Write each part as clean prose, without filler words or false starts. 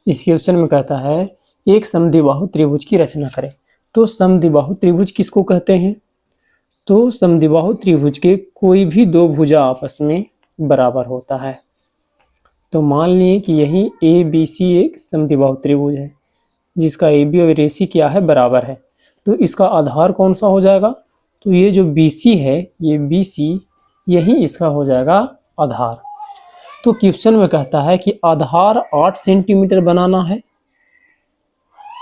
इस क्वेश्चन में कहता है एक समद्विबाहु त्रिभुज की रचना करें। तो समद्विबाहु त्रिभुज किसको कहते हैं? तो समद्विबाहु त्रिभुज के कोई भी दो भुजा आपस में बराबर होता है। तो मान लिए कि यही ए बी सी एक समद्विबाहु त्रिभुज है जिसका ए बी और ए सी क्या है, बराबर है। तो इसका आधार कौन सा हो जाएगा? तो ये जो बी सी है, ये बी सी, यही इसका हो जाएगा आधार। तो क्वेश्चन में कहता है कि आधार 8 सेंटीमीटर बनाना है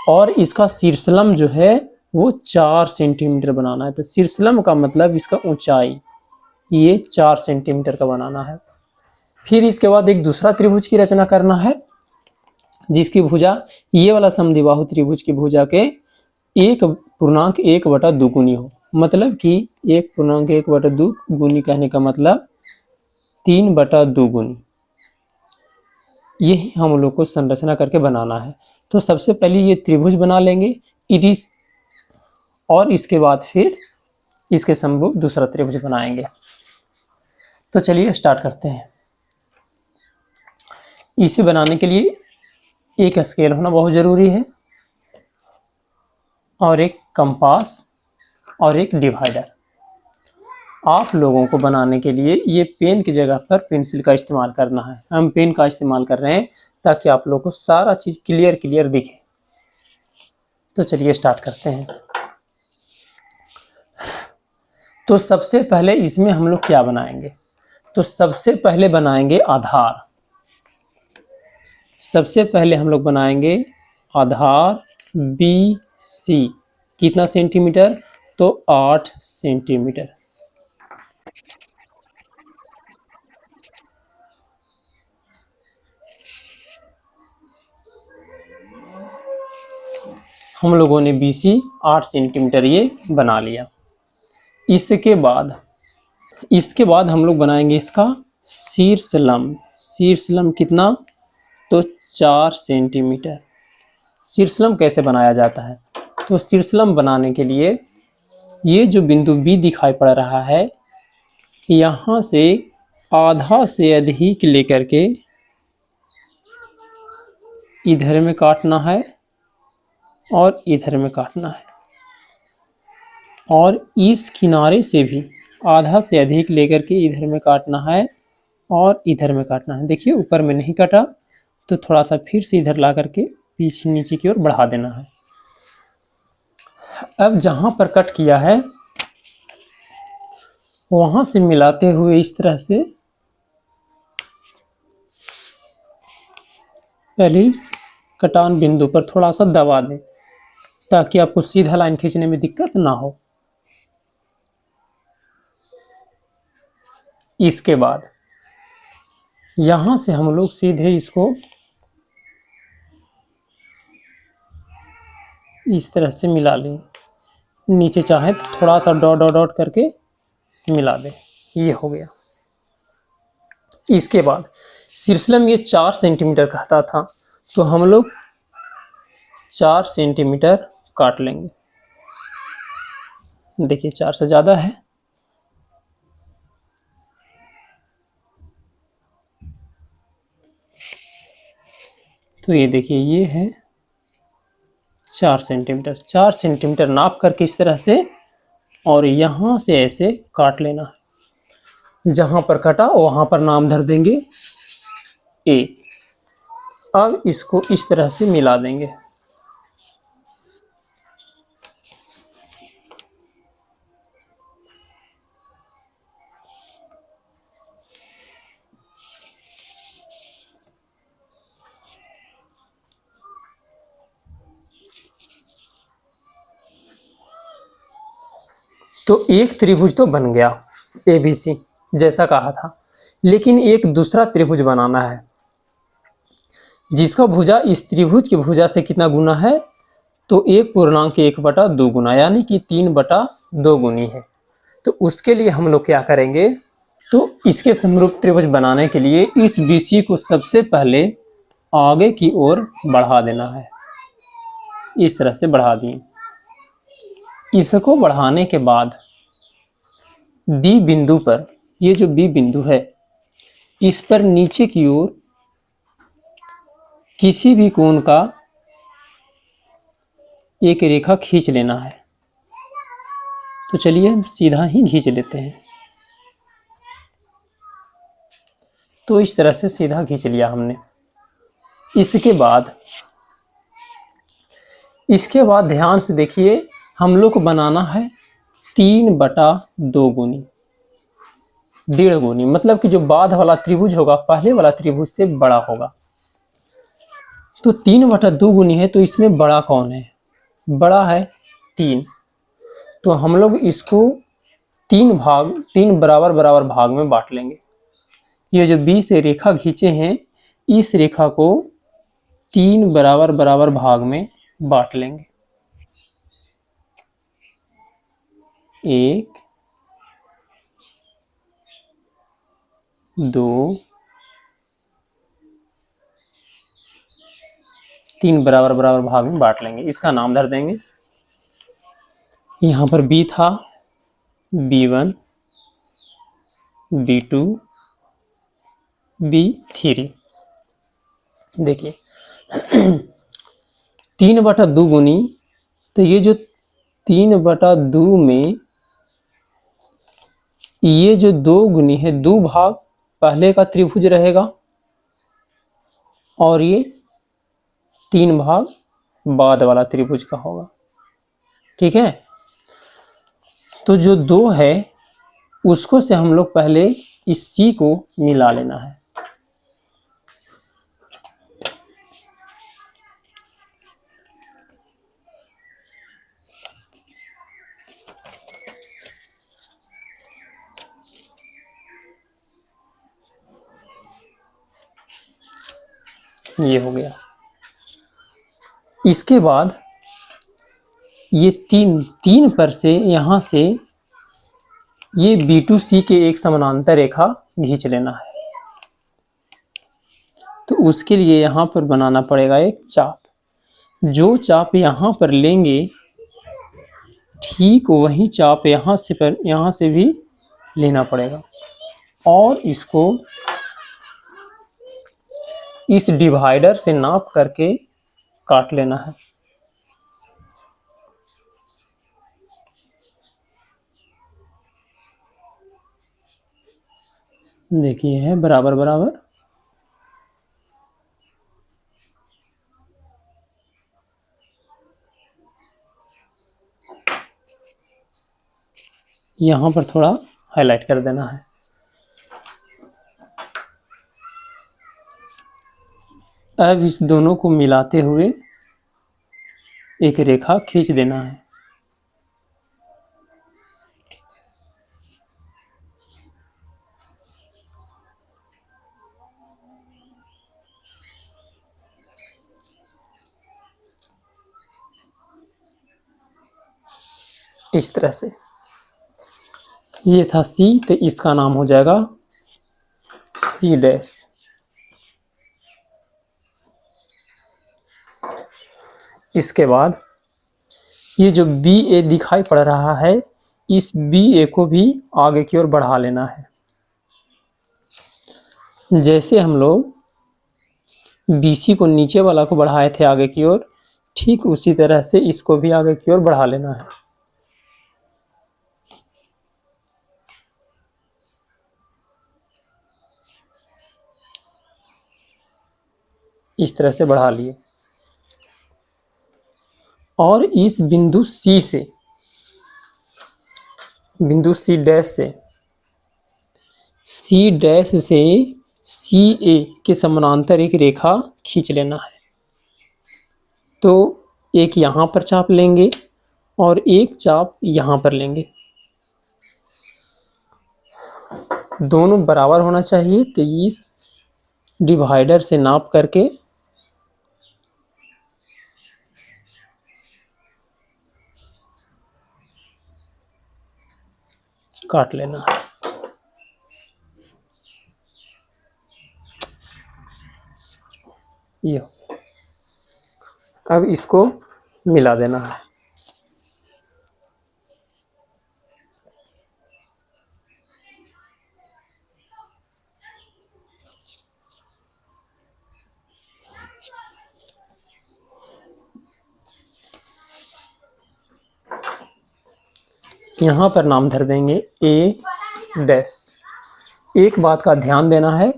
और इसका शीर्षलंब जो है वो 4 सेंटीमीटर बनाना है। तो शीर्षलंब का मतलब इसका ऊंचाई ये 4 सेंटीमीटर का बनाना है। फिर इसके बाद एक दूसरा त्रिभुज की रचना करना है जिसकी भुजा ये वाला समद्विबाहु त्रिभुज की भुजा के 1.1/2 गुनी हो। मतलब कि 1.1/2 गुनी कहने का मतलब 3/2 गुनी। यही हम लोग को संरचना करके बनाना है। तो सबसे पहले ये त्रिभुज बना लेंगे इस, और इसके बाद फिर इसके समरूप दूसरा त्रिभुज बनाएंगे। तो चलिए स्टार्ट करते हैं। इसे बनाने के लिए एक स्केल होना बहुत ज़रूरी है और एक कंपास और एक डिवाइडर। आप लोगों को बनाने के लिए ये पेन की जगह पर पेंसिल का इस्तेमाल करना है। हम पेन का इस्तेमाल कर रहे हैं ताकि आप लोगों को सारा चीज़ क्लियर दिखे। तो चलिए स्टार्ट करते हैं। तो सबसे पहले इसमें हम लोग क्या बनाएंगे? तो सबसे पहले बनाएंगे आधार। सबसे पहले हम लोग बनाएंगे आधार बी सी। कितना सेंटीमीटर? तो 8 सेंटीमीटर। हम लोगों ने BC 8 सेंटीमीटर ये बना लिया। इसके बाद हम लोग बनाएंगे इसका शीर्षलंब। शीर्षलंब कितना? तो 4 सेंटीमीटर। शीर्षलंब कैसे बनाया जाता है? तो शीर्षलंब बनाने के लिए ये जो बिंदु B दिखाई पड़ रहा है, यहाँ से आधा से अधिक लेकर के इधर में काटना है और इधर में काटना है, और इस किनारे से भी आधा से अधिक लेकर के इधर में काटना है और इधर में काटना है। देखिए ऊपर में नहीं कटा तो थोड़ा सा फिर से इधर ला करके पीछे नीचे की ओर बढ़ा देना है। अब जहाँ पर कट किया है वहाँ से मिलाते हुए इस तरह से पहले इस कटान बिंदु पर थोड़ा सा दबा दें ताकि आपको सीधा लाइन खींचने में दिक्कत ना हो। इसके बाद यहाँ से हम लोग सीधे इसको इस तरह से मिला लें। नीचे चाहे तो थोड़ा सा डॉट करके मिला दें। ये हो गया। इसके बाद शीर्षलंब ये 4 सेंटीमीटर कहता था, तो हम लोग 4 सेंटीमीटर काट लेंगे। देखिए 4 से ज़्यादा है। तो ये देखिए ये है 4 सेंटीमीटर। 4 सेंटीमीटर नाप करके इस तरह से, और यहाँ से ऐसे काट लेना है। जहाँ पर कटा वहाँ पर नाम धर देंगे A। अब इसको इस तरह से मिला देंगे। तो एक त्रिभुज तो बन गया ABC जैसा कहा था, लेकिन एक दूसरा त्रिभुज बनाना है जिसका भुजा इस त्रिभुज की भुजा से कितना गुना है? तो 1.1/2 गुना, यानी कि 3/2 गुनी है। तो उसके लिए हम लोग क्या करेंगे? तो इसके समरूप त्रिभुज बनाने के लिए इस BC को सबसे पहले आगे की ओर बढ़ा देना है। इस तरह से बढ़ा दिए। इसको बढ़ाने के बाद B बिंदु पर, ये जो B बिंदु है, इस पर नीचे की ओर किसी भी कोण का एक रेखा खींच लेना है। तो चलिए हम सीधा ही खींच लेते हैं। तो इस तरह से सीधा खींच लिया हमने। इसके बाद ध्यान से देखिए, हम लोग को बनाना है 3/2 गुनी, 1.5 गुनी, मतलब कि जो बाद वाला त्रिभुज होगा पहले वाला त्रिभुज से बड़ा होगा। तो 3/2 गुनी है, तो इसमें बड़ा कौन है? बड़ा है 3। तो हम लोग इसको 3 बराबर बराबर भाग में बांट लेंगे। ये जो 20 से रेखा खींचे हैं, इस रेखा को 3 बराबर बराबर भाग में बांट लेंगे। 1, 2, 3 बराबर बराबर भाग में बांट लेंगे। इसका नाम धर देंगे। यहाँ पर B था, B1, B2, B3। देखिए 3/2 गुनी, तो ये जो 3/2 में ये जो 2 गुनी है, 2 भाग पहले का त्रिभुज रहेगा और ये 3 भाग बाद वाला त्रिभुज का होगा। ठीक है, तो जो 2 है उसको से हम लोग पहले इस C को मिला लेना है। ये हो गया। इसके बाद ये 3 पर से यहाँ से ये B2C के एक समानांतर रेखा खींच लेना है। तो उसके लिए यहाँ पर बनाना पड़ेगा एक चाप। जो चाप यहाँ पर लेंगे, ठीक वही चाप यहाँ से भी लेना पड़ेगा और इसको इस डिवाइडर से नाप करके काट लेना है। देखिए है बराबर बराबर। यहाँ पर थोड़ा हाईलाइट कर देना है। अब इस दोनों को मिलाते हुए एक रेखा खींच देना है। इस तरह से ये था C, तो इसका नाम हो जाएगा C'। इसके बाद ये जो BA दिखाई पड़ रहा है, इस BA को भी आगे की ओर बढ़ा लेना है। जैसे हम लोग BC को नीचे वाला को बढ़ाए थे आगे की ओर, ठीक उसी तरह से इसको भी आगे की ओर बढ़ा लेना है। इस तरह से बढ़ा लिए और इस बिंदु C से, बिंदु C डैश से CA के समानांतर एक रेखा खींच लेना है। तो एक यहाँ पर चाप लेंगे और एक चाप यहाँ पर लेंगे। दोनों बराबर होना चाहिए, तो इस डिवाइडर से नाप करके काट लेना है। ये अब इसको मिला देना है। यहाँ पर नाम धर देंगे ए डैश। एक बात का ध्यान देना है,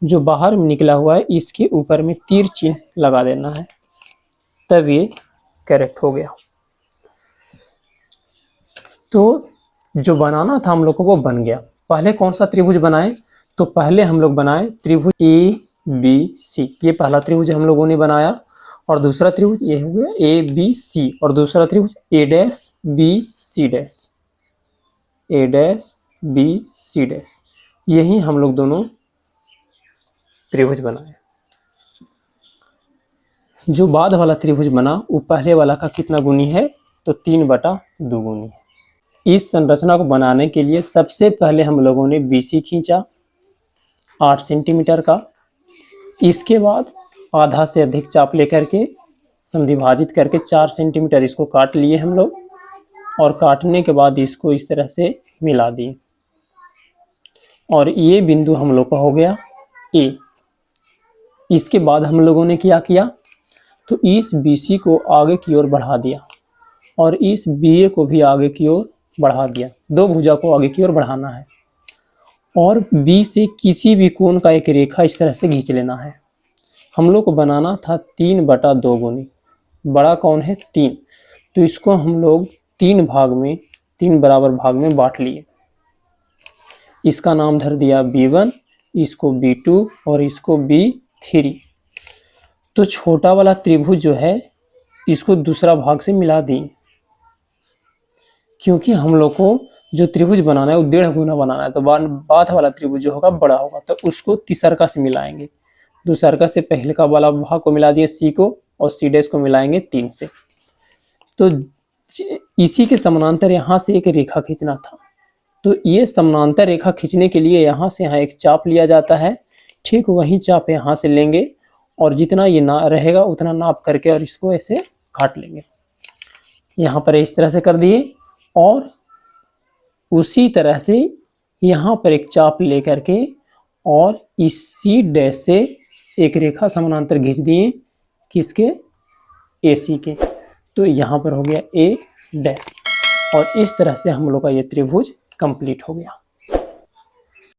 जो बाहर में निकला हुआ है इसके ऊपर में तीर चिन्ह लगा देना है, तब ये करेक्ट हो गया। तो जो बनाना था हम लोग को वो बन गया। पहले कौन सा त्रिभुज बनाए, तो पहले हम लोग बनाए त्रिभुज ए बी सी। ये पहला त्रिभुज हम लोगों ने बनाया, और दूसरा त्रिभुज ये हो गया ए बी सी, और दूसरा त्रिभुज ए डैश बी सी डैश, ए डैश बी सी डैश। यही हम लोग दोनों त्रिभुज बनाए। जो बाद वाला त्रिभुज बना वो पहले वाला का कितना गुनी है, तो 3/2 गुनी है। इस संरचना को बनाने के लिए सबसे पहले हम लोगों ने BC खींचा 8 सेंटीमीटर का। इसके बाद आधा से अधिक चाप लेकर के समद्विभाजित करके 4 सेंटीमीटर इसको काट लिए हम लोग, और काटने के बाद इसको इस तरह से मिला दिए, और ये बिंदु हम लोग का हो गया ए। इसके बाद हम लोगों ने क्या किया, तो इस BC को आगे की ओर बढ़ा दिया, और इस BA को भी आगे की ओर बढ़ा दिया। दो भुजा को आगे की ओर बढ़ाना है, और B से किसी भी कोण का एक रेखा इस तरह से खींच लेना है। हम लोग को बनाना था 3/2 गुनी। बड़ा कौन है 3, तो इसको हम लोग 3 बराबर भाग में बांट लिए। इसका नाम धर दिया B1, इसको B2 और इसको B3। तो छोटा वाला त्रिभुज जो है इसको दूसरा भाग से मिला दिए, क्योंकि हम लोग को जो त्रिभुज बनाना है वो 1.5 गुना बनाना है। तो बाद वाला त्रिभुज जो होगा बड़ा होगा, तो उसको तीसरका से मिलाएंगे। दूसरका से पहले का वाला भाग को मिला दिए C को, और C डैश को मिलाएंगे 3 से। तो इसी के समानांतर यहाँ से एक रेखा खींचना था। तो ये समानांतर रेखा खींचने के लिए यहाँ से यहाँ एक चाप लिया जाता है, ठीक वही चाप यहाँ से लेंगे, और जितना ये ना रहेगा उतना नाप करके और इसको ऐसे काट लेंगे। यहाँ पर इस तरह से कर दिए, और उसी तरह से यहाँ पर एक चाप ले करके और इस C डैश से एक रेखा समानांतर खींच दिए, किसके, AC के। तो यहाँ पर हो गया A डैश, और इस तरह से हम लोग का ये त्रिभुज कंप्लीट हो गया।